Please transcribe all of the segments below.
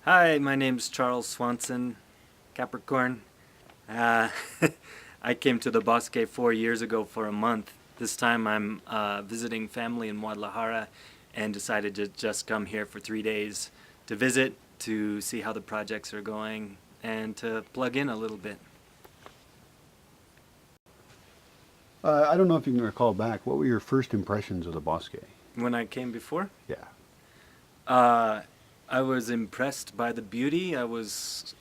Hi, my name's Charles Swanson, Capricorn. Uh, I came to the Bosque 4 years ago for a month. This time I'm visiting family in Guadalajara and decided to just come here for 3 days to visit, to see how the projects are going, and to plug in a little bit. I don't know if you can recall back. What were your first impressions of the Bosque? When I came before, Yeah. uh, I was impressed by the beauty. I was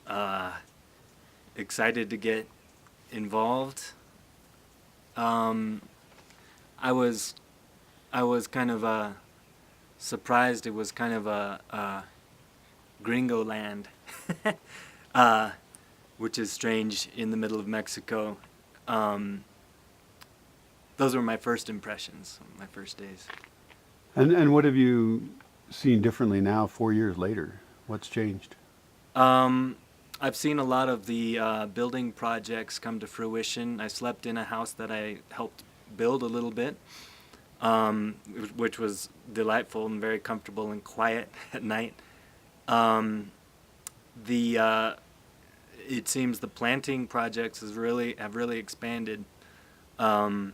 uh, excited to get involved. Um, I was I was kind of surprised it was kind of a gringo land, uh, which is strange in the middle of Mexico. Um, those were my first impressions, my first days. And what have you seen differently now, 4 years later? What's changed? Um, I've seen a lot of the building projects come to fruition. I slept in a house that I helped build a little bit, which was delightful and very comfortable and quiet at night. Um, the it seems the planting projects have really expanded. Um,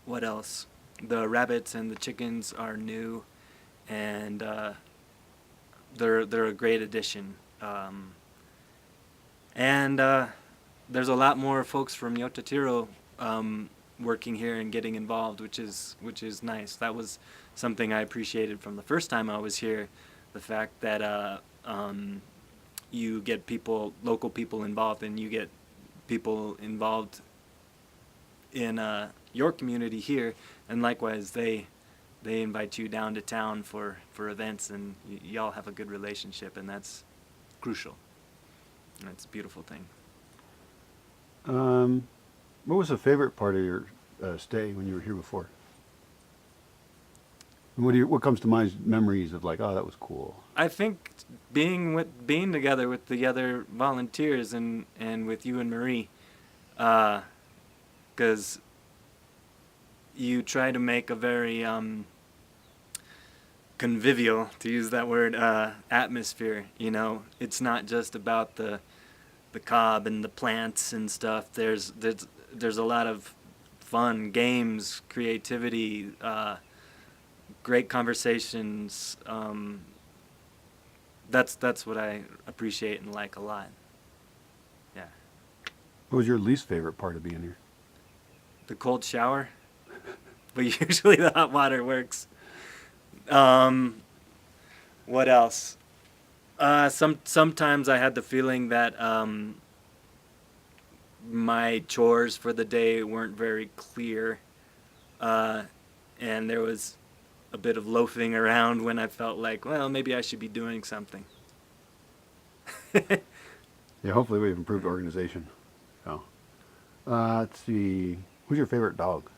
what else? The rabbits and the chickens are new, and they're a great addition. And there's a lot more folks from Yotatiro working here and getting involved, which is nice. That was something I appreciated from the first time I was here, the fact that you get local people involved, and you get people involved in your community here, and likewise they invite you down to town for events, and y'all have a good relationship, and that's crucial. That's a beautiful thing. Um, what was the favorite part of your stay when you were here before? And what comes to mind memories of like, oh, that was cool. I think being together with the other volunteers and with you and Marie, because you try to make a very convivial, to use that word, atmosphere. It's not just about the cob and the plants and stuff. There's a lot of fun, games, creativity, great conversations. That's what I appreciate and like a lot. Yeah, What was your least favorite part of being here? the cold shower, but usually the hot water works. Um, what else? Sometimes I had the feeling that my chores for the day weren't very clear, uh, and there was a bit of loafing around when I felt like, well, maybe I should be doing something. Yeah, hopefully we've improved organization. So, let's see. Who's your favorite dog?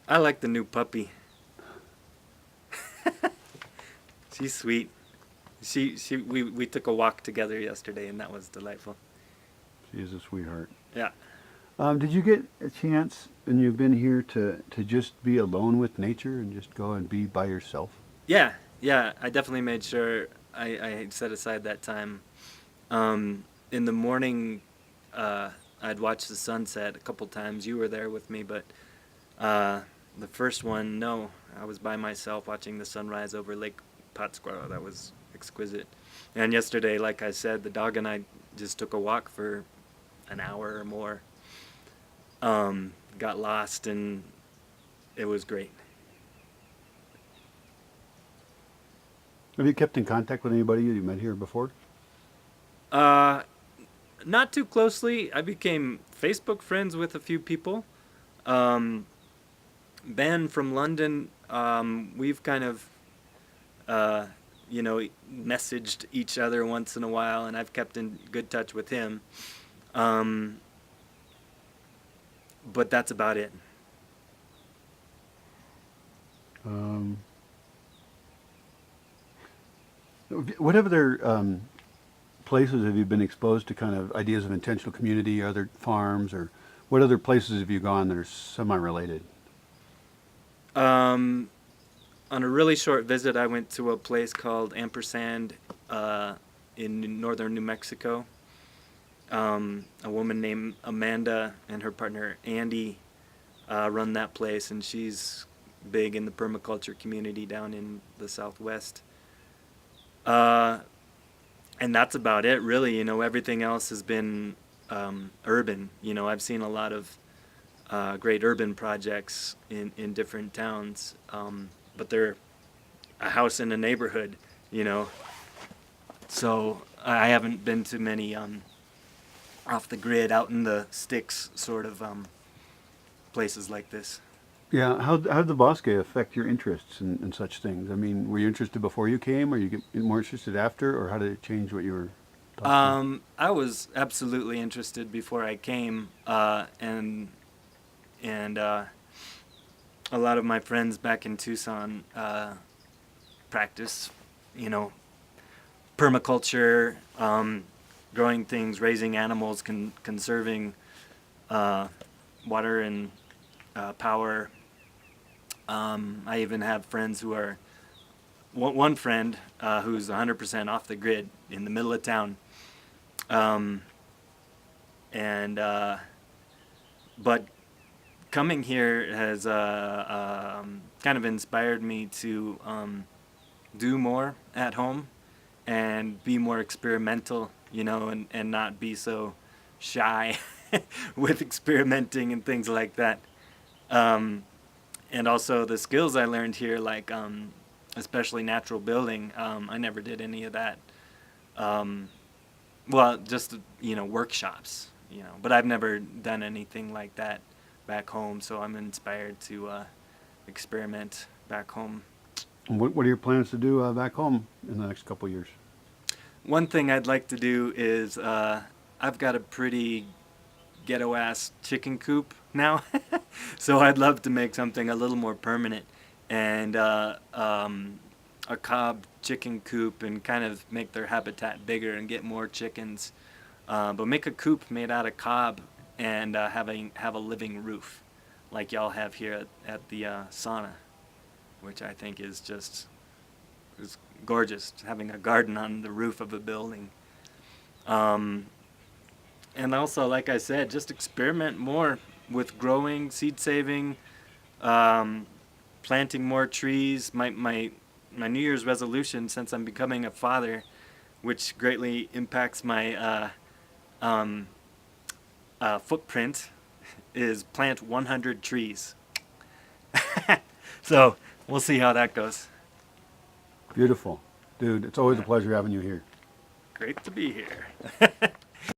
I like the new puppy. She's sweet. We took a walk together yesterday, and that was delightful. She is a sweetheart. Yeah. Did you get a chance when you've been here to just be alone with nature and just go and be by yourself? Yeah, yeah, I definitely made sure I set aside that time. In the morning, I'd watched the sunset a couple times. You were there with me, but uh, the first one, no, I was by myself watching the sunrise over Lake Pátzcuaro. That was exquisite. And yesterday, like I said, the dog and I just took a walk for an hour or more. Got lost, and it was great. Have you kept in contact with anybody you met here before? Uh, Not too closely. I became Facebook friends with a few people. Um, Ben from London, we've kind of, uh, messaged each other once in a while, and I've kept in good touch with him. Um, but that's about it. Um, what other places have you been exposed to kind of ideas of intentional community, other farms, or what other places have you gone that are semi-related? Um, on a really short visit, I went to a place called Ampersand in northern New Mexico. A woman named Amanda and her partner Andy run that place, and she's big in the permaculture community down in the Southwest. And that's about it, really. You know, everything else has been urban. You know, I've seen a lot of great urban projects in different towns, but they're a house in a neighborhood, you know. So I haven't been to many off the grid, out in the sticks sort of places like this. Yeah, how did the Bosque affect your interests in such things? I mean, were you interested before you came, or you get more interested after, or how did it change what you were talking about? I was absolutely interested before I came, and a lot of my friends back in Tucson practice, you know, permaculture, growing things, raising animals, conserving water and power. I even have friends who are one friend who's 100% off the grid in the middle of town, and but coming here has kind of inspired me to do more at home and be more experimental, you know, and not be so shy with experimenting and things like that. And also the skills I learned here, like especially natural building, I never did any of that. Well, just, you know, workshops, you know, but I've never done anything like that back home, so I'm inspired to experiment back home. And what are your plans to do back home in the next couple of years? One thing I'd like to do is I've got a pretty ghetto ass chicken coop now, so I'd love to make something a little more permanent, and a cob chicken coop, and kind of make their habitat bigger and get more chickens, but make a coop made out of cob and have a living roof like y'all have here at the sauna, which I think is just is gorgeous, having a garden on the roof of a building. And also, like I said, just experiment more with growing, seed saving, planting more trees. My New Year's resolution, since I'm becoming a father, which greatly impacts my footprint, is plant 100 trees. So we'll see how that goes. Beautiful. Dude, it's always a pleasure having you here. Great to be here.